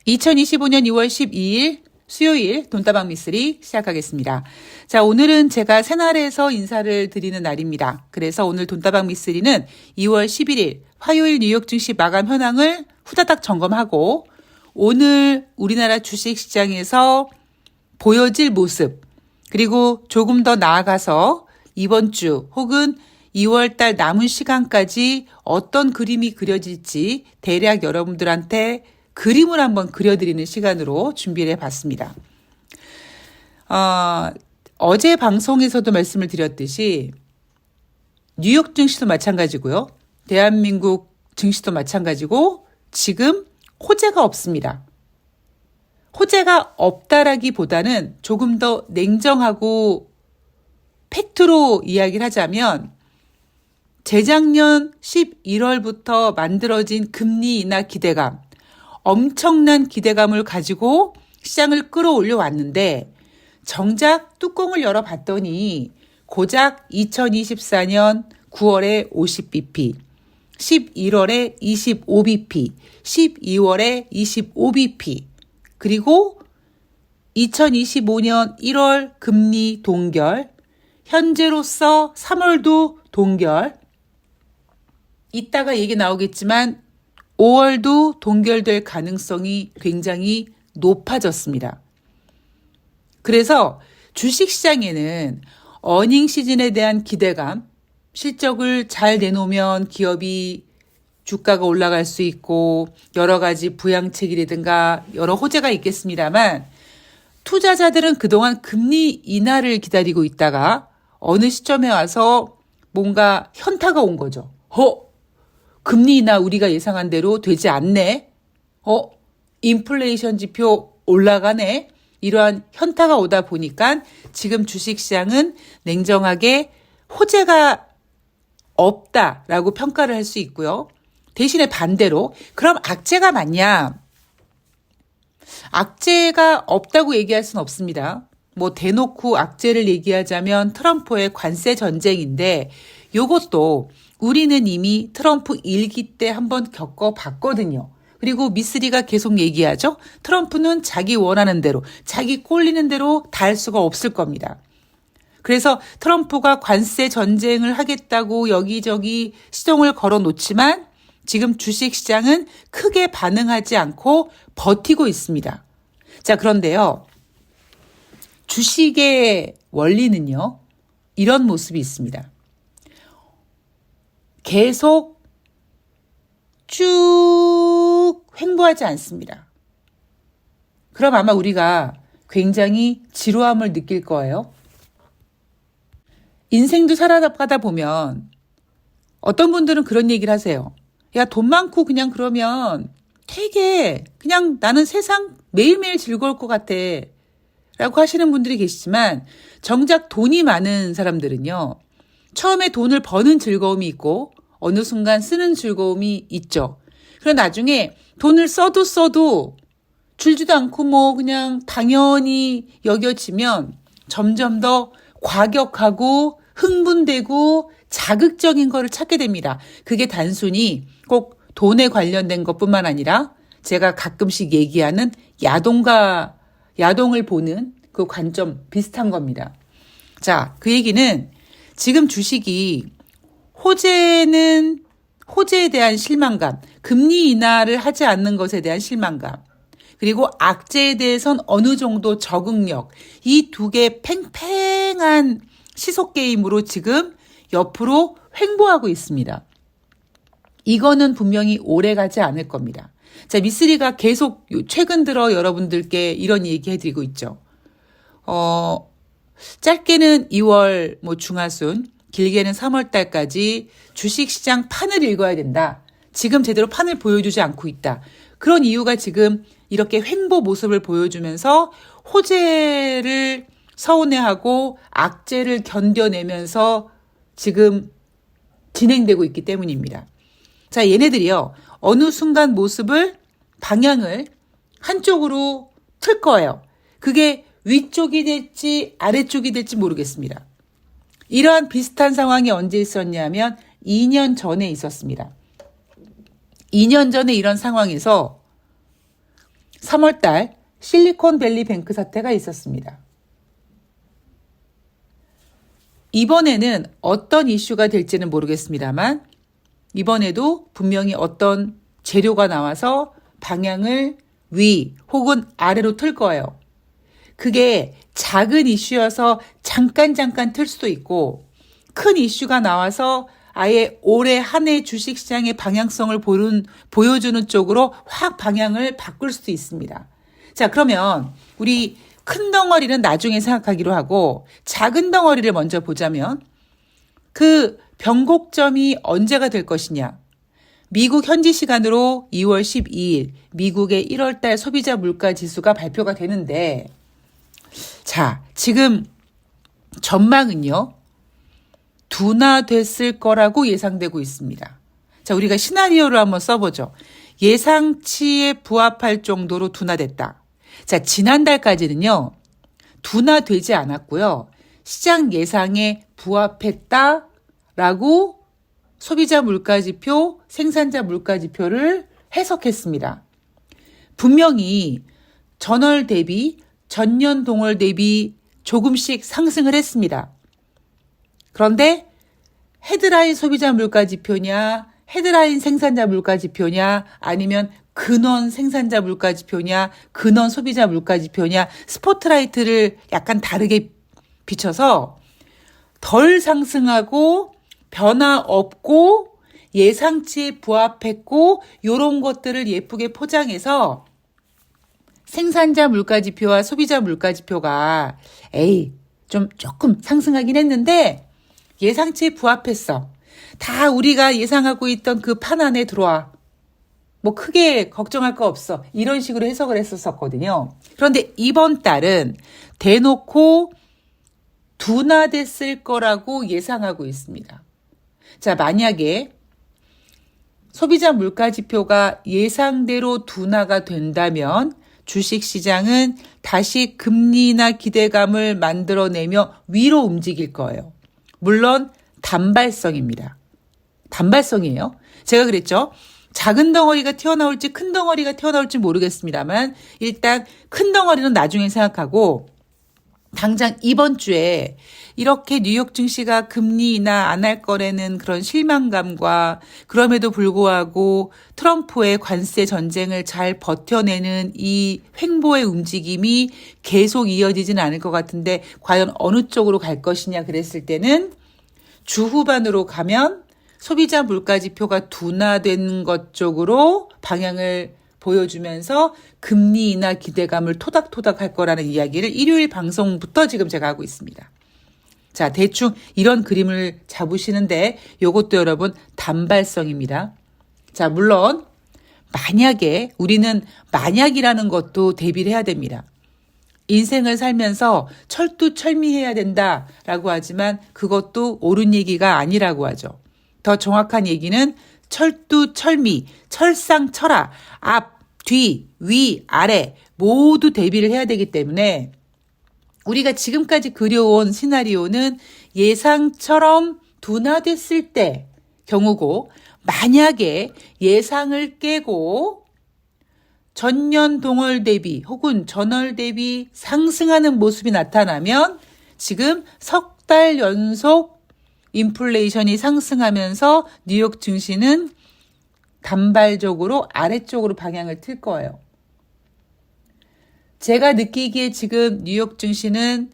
2025년 2월 12일 수요일 돈다방 미쓰리 시작하겠습니다. 자, 오늘은 제가 새날에서 인사를 드리는 날입니다. 그래서 오늘 돈다방 미쓰리는 2월 11일 화요일 뉴욕 증시 마감 현황을 후다닥 점검하고 오늘 우리나라 주식시장에서 보여질 모습, 그리고 조금 더 나아가서 이번 주 혹은 2월달 남은 시간까지 어떤 그림이 그려질지 대략 여러분들한테 그림을 한번 그려드리는 시간으로 준비를 해봤습니다. 어제 방송에서도 말씀을 드렸듯이 뉴욕 증시도 마찬가지고요. 대한민국 증시도 마찬가지고 지금 호재가 없습니다. 호재가 없다라기보다는 조금 더 냉정하고 팩트로 이야기를 하자면 재작년 11월부터 만들어진 금리 인하 기대감, 엄청난 기대감을 가지고 시장을 끌어올려 왔는데 정작 뚜껑을 열어봤더니 고작 2024년 9월에 50bp, 11월에 25bp, 12월에 25bp, 그리고 2025년 1월 금리 동결, 현재로서 3월도 동결, 이따가 얘기 나오겠지만 5월도 동결될 가능성이 굉장히 높아졌습니다. 그래서 주식시장에는 어닝 시즌에 대한 기대감, 실적을 잘 내놓으면 기업이 주가가 올라갈 수 있고 여러 가지 부양책이라든가 여러 호재가 있겠습니다만 투자자들은 그동안 금리 인하를 기다리고 있다가 어느 시점에 와서 뭔가 현타가 온 거죠. 금리 인하 우리가 예상한 대로 되지 않네. 인플레이션 지표 올라가네. 이러한 현타가 오다 보니까 지금 주식시장은 냉정하게 호재가 없다라고 평가를 할 수 있고요. 대신에 반대로 그럼 악재가 많냐? 악재가 없다고 얘기할 수는 없습니다. 뭐 대놓고 악재를 얘기하자면 트럼프의 관세 전쟁인데 요것도 우리는 이미 트럼프 1기 때 한번 겪어봤거든요. 그리고 미쓰리가 계속 얘기하죠. 트럼프는 자기 원하는 대로, 자기 꼴리는 대로 다 할 수가 없을 겁니다. 그래서 트럼프가 관세 전쟁을 하겠다고 여기저기 시동을 걸어놓지만 지금 주식시장은 크게 반응하지 않고 버티고 있습니다. 자, 그런데요. 주식의 원리는요. 이런 모습이 있습니다. 계속 쭉 횡보하지 않습니다. 그럼 아마 우리가 굉장히 지루함을 느낄 거예요. 인생도 살아가다 보면 어떤 분들은 그런 얘기를 하세요. 야, 돈 많고 그냥 그러면 되게 그냥 나는 세상 매일매일 즐거울 것 같아 라고 하시는 분들이 계시지만 정작 돈이 많은 사람들은요. 처음에 돈을 버는 즐거움이 있고 어느 순간 쓰는 즐거움이 있죠. 그럼 나중에 돈을 써도 줄지도 않고 뭐 그냥 당연히 여겨지면 점점 더 과격하고 흥분되고 자극적인 거를 찾게 됩니다. 그게 단순히 꼭 돈에 관련된 것뿐만 아니라 제가 가끔씩 얘기하는 야동을 보는 그 관점 비슷한 겁니다. 자, 그 얘기는 지금 주식이 호재에 대한 실망감, 금리 인하를 하지 않는 것에 대한 실망감, 그리고 악재에 대해선 어느 정도 적응력, 이 두 개 팽팽한 시속 게임으로 지금 옆으로 횡보하고 있습니다. 이거는 분명히 오래 가지 않을 겁니다. 자, 미쓰리가 계속 최근 들어 여러분들께 이런 얘기 해드리고 있죠. 짧게는 2월 중하순, 길게는 3월 달까지 주식시장 판을 읽어야 된다. 지금 제대로 판을 보여주지 않고 있다. 그런 이유가 지금 이렇게 횡보 모습을 보여주면서 호재를 서운해하고 악재를 견뎌내면서 지금 진행되고 있기 때문입니다. 자, 얘네들이요. 어느 순간 방향을 한쪽으로 틀 거예요. 그게 위쪽이 될지 아래쪽이 될지 모르겠습니다. 이러한 비슷한 상황이 언제 있었냐면 2년 전에 있었습니다. 2년 전에 이런 상황에서 3월 달 실리콘밸리 뱅크 사태가 있었습니다. 이번에는 어떤 이슈가 될지는 모르겠습니다만 이번에도 분명히 어떤 재료가 나와서 방향을 위 혹은 아래로 틀 거예요. 그게 작은 이슈여서 잠깐 틀 수도 있고 큰 이슈가 나와서 아예 올해 한 해 주식시장의 방향성을 보여주는 쪽으로 확 방향을 바꿀 수도 있습니다. 자, 그러면 우리 큰 덩어리는 나중에 생각하기로 하고 작은 덩어리를 먼저 보자면 그 변곡점이 언제가 될 것이냐. 미국 현지 시간으로 2월 12일 미국의 1월 달 소비자 물가 지수가 발표가 되는데 자, 지금 전망은요. 둔화됐을 거라고 예상되고 있습니다. 자, 우리가 시나리오를 한번 써보죠. 예상치에 부합할 정도로 둔화됐다. 자, 지난달까지는요. 둔화되지 않았고요. 시장 예상에 부합했다라고 소비자 물가지표, 생산자 물가지표를 해석했습니다. 분명히 전월 대비, 전년 동월 대비 조금씩 상승을 했습니다. 그런데 헤드라인 소비자 물가지표냐, 헤드라인 생산자 물가지표냐, 아니면 근원 생산자 물가지표냐, 근원 소비자 물가지표냐, 스포트라이트를 약간 다르게 비춰서 덜 상승하고 변화 없고 예상치에 부합했고 이런 것들을 예쁘게 포장해서 생산자 물가지표와 소비자 물가지표가 조금 상승하긴 했는데 예상치에 부합했어. 다 우리가 예상하고 있던 그 판 안에 들어와. 뭐 크게 걱정할 거 없어. 이런 식으로 해석을 했었거든요. 그런데 이번 달은 대놓고 둔화됐을 거라고 예상하고 있습니다. 자, 만약에 소비자 물가지표가 예상대로 둔화가 된다면 주식시장은 다시 금리나 기대감을 만들어내며 위로 움직일 거예요. 물론 단발성입니다. 단발성이에요. 제가 그랬죠. 작은 덩어리가 튀어나올지 큰 덩어리가 튀어나올지 모르겠습니다만 일단 큰 덩어리는 나중에 생각하고 당장 이번 주에 이렇게 뉴욕 증시가 금리 인하 안 할 거라는 그런 실망감과 그럼에도 불구하고 트럼프의 관세 전쟁을 잘 버텨내는 이 횡보의 움직임이 계속 이어지지는 않을 것 같은데 과연 어느 쪽으로 갈 것이냐 그랬을 때는 주 후반으로 가면 소비자 물가지표가 둔화된 것 쪽으로 방향을 보여주면서 금리 인하 기대감을 토닥토닥 할 거라는 이야기를 일요일 방송부터 지금 제가 하고 있습니다. 자, 대충 이런 그림을 잡으시는데 이것도 여러분 단발성입니다. 자, 물론 만약에 우리는 만약이라는 것도 대비를 해야 됩니다. 인생을 살면서 철두철미해야 된다라고 하지만 그것도 옳은 얘기가 아니라고 하죠. 더 정확한 얘기는 철두철미, 철상철하, 앞, 뒤, 위, 아래 모두 대비를 해야 되기 때문에 우리가 지금까지 그려온 시나리오는 예상처럼 둔화됐을 때 경우고 만약에 예상을 깨고 전년 동월 대비 혹은 전월 대비 상승하는 모습이 나타나면 지금 석 달 연속 인플레이션이 상승하면서 뉴욕 증시는 단발적으로 아래쪽으로 방향을 틀 거예요. 제가 느끼기에 지금 뉴욕 증시는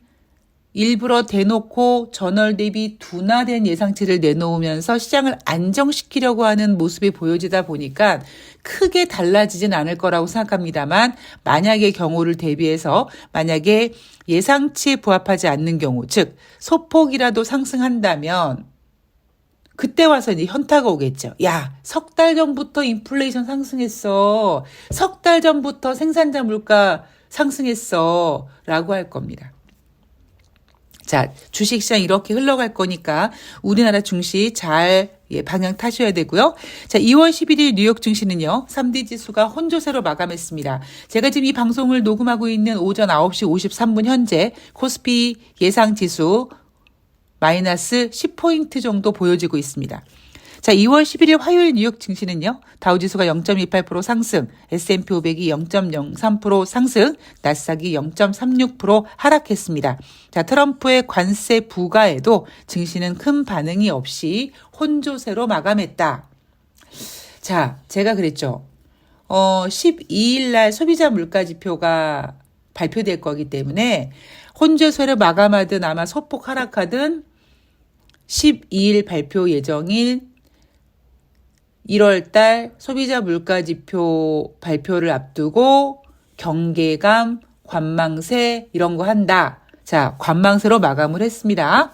일부러 대놓고 전월 대비 둔화된 예상치를 내놓으면서 시장을 안정시키려고 하는 모습이 보여지다 보니까 크게 달라지진 않을 거라고 생각합니다만 만약의 경우를 대비해서 만약에 예상치에 부합하지 않는 경우 즉 소폭이라도 상승한다면 그때 와서 이제 현타가 오겠죠. 야, 석 달 전부터 인플레이션 상승했어. 석 달 전부터 생산자 물가 상승했어. 라고 할 겁니다. 자, 주식시장 이렇게 흘러갈 거니까 우리나라 증시 잘 방향 타셔야 되고요. 자, 2월 11일 뉴욕 증시는요. 3대 지수가 혼조세로 마감했습니다. 제가 지금 이 방송을 녹음하고 있는 오전 9시 53분 현재 코스피 예상 지수 마이너스 10포인트 정도 보여지고 있습니다. 자, 2월 11일 화요일 뉴욕 증시는요. 다우지수가 0.28% 상승, S&P 500이 0.03% 상승, 나스닥이 0.36% 하락했습니다. 자, 트럼프의 관세 부과에도 증시는 큰 반응이 없이 혼조세로 마감했다. 자, 제가 그랬죠. 12일 날 소비자 물가 지표가 발표될 거기 때문에 혼조세로 마감하든 아마 소폭 하락하든 12일 발표 예정인 1월 달 소비자 물가 지표 발표를 앞두고 경계감, 관망세 이런 거 한다. 자, 관망세로 마감을 했습니다.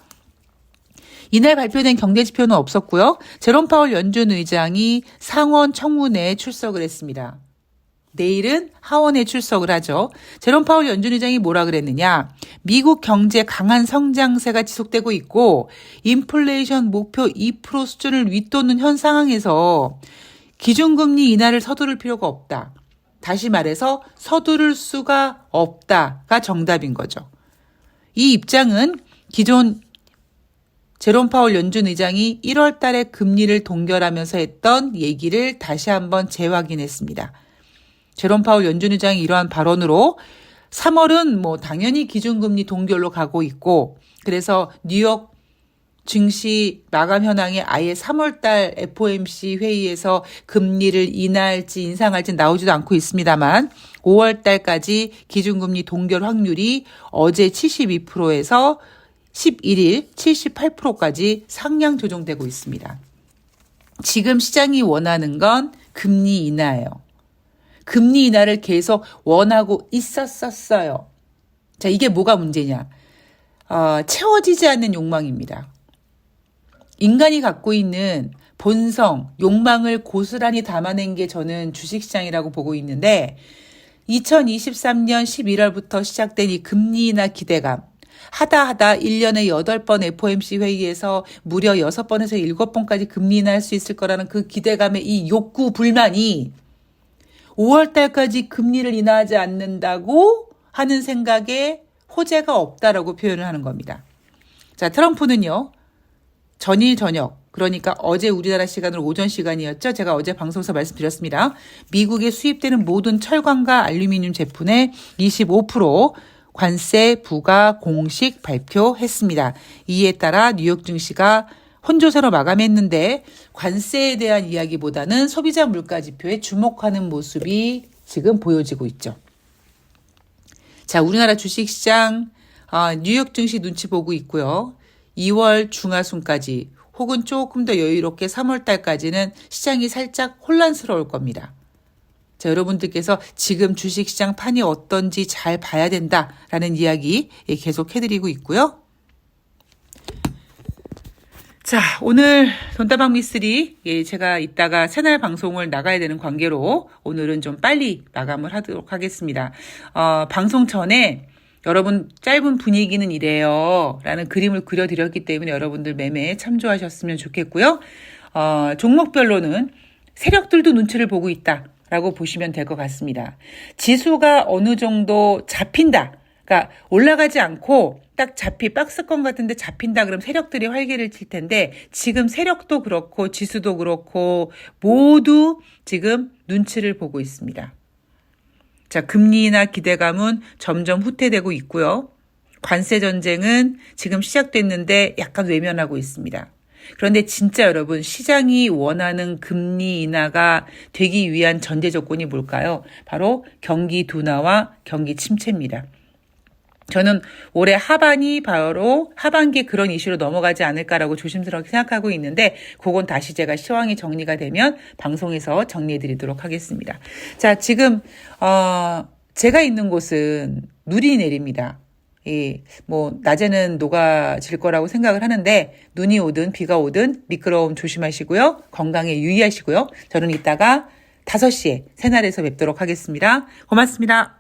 이날 발표된 경제 지표는 없었고요. 제롬 파월 연준 의장이 상원 청문회에 출석을 했습니다. 내일은 하원에 출석을 하죠. 제롬 파월 연준 의장이 뭐라 그랬느냐. 미국 경제 강한 성장세가 지속되고 있고 인플레이션 목표 2% 수준을 윗도는 현 상황에서 기준금리 인하를 서두를 필요가 없다. 다시 말해서 서두를 수가 없다가 정답인 거죠. 이 입장은 기존 제롬 파월 연준 의장이 1월 달에 금리를 동결하면서 했던 얘기를 다시 한번 재확인했습니다. 제롬 파월 연준 의장이 이러한 발언으로 3월은 당연히 기준금리 동결로 가고 있고 그래서 뉴욕 증시 마감 현황에 아예 3월 달 FOMC 회의에서 금리를 인하할지 인상할지 나오지도 않고 있습니다만 5월 달까지 기준금리 동결 확률이 어제 72%에서 11일 78%까지 상향 조정되고 있습니다. 지금 시장이 원하는 건 금리 인하예요. 금리 인하를 계속 원하고 있었어요. 자, 이게 뭐가 문제냐? 채워지지 않는 욕망입니다. 인간이 갖고 있는 본성, 욕망을 고스란히 담아낸 게 저는 주식시장이라고 보고 있는데 2023년 11월부터 시작된 이 금리 인하 기대감 하다 1년에 8번 FOMC 회의에서 무려 6번에서 7번까지 금리 인하할 수 있을 거라는 그 기대감의 이 욕구 불만이 5월 달까지 금리를 인하하지 않는다고 하는 생각에 호재가 없다라고 표현을 하는 겁니다. 자, 트럼프는요. 전일 저녁 그러니까 어제 우리나라 시간으로 오전 시간이었죠. 제가 어제 방송에서 말씀드렸습니다. 미국에 수입되는 모든 철광과 알루미늄 제품의 25% 관세 부과 공식 발표했습니다. 이에 따라 뉴욕 증시가 혼조세로 마감했는데 관세에 대한 이야기보다는 소비자 물가 지표에 주목하는 모습이 지금 보여지고 있죠. 자, 우리나라 주식시장 뉴욕 증시 눈치 보고 있고요. 2월 중하순까지 혹은 조금 더 여유롭게 3월 달까지는 시장이 살짝 혼란스러울 겁니다. 자, 여러분들께서 지금 주식시장 판이 어떤지 잘 봐야 된다라는 이야기 계속 해드리고 있고요. 자, 오늘 돈다방 미스리 제가 이따가 새날 방송을 나가야 되는 관계로 오늘은 좀 빨리 마감을 하도록 하겠습니다. 방송 전에 여러분 짧은 분위기는 이래요 라는 그림을 그려드렸기 때문에 여러분들 매매에 참조하셨으면 좋겠고요. 종목별로는 세력들도 눈치를 보고 있다 라고 보시면 될 것 같습니다. 지수가 어느 정도 잡힌다. 그러니까 올라가지 않고 딱 박스권 같은데 잡힌다 그러면 세력들이 활개를 칠 텐데 지금 세력도 그렇고 지수도 그렇고 모두 지금 눈치를 보고 있습니다. 자, 금리 인하 기대감은 점점 후퇴되고 있고요. 관세 전쟁은 지금 시작됐는데 약간 외면하고 있습니다. 그런데 진짜 여러분 시장이 원하는 금리 인하가 되기 위한 전제 조건이 뭘까요? 바로 경기 둔화와 경기 침체입니다. 저는 올해 하반이 바로 하반기에 그런 이슈로 넘어가지 않을까라고 조심스럽게 생각하고 있는데 그건 다시 제가 시황이 정리가 되면 방송에서 정리해드리도록 하겠습니다. 자, 지금 제가 있는 곳은 눈이 내립니다. 낮에는 녹아질 거라고 생각을 하는데 눈이 오든 비가 오든 미끄러움 조심하시고요. 건강에 유의하시고요. 저는 이따가 5시에 새날에서 뵙도록 하겠습니다. 고맙습니다.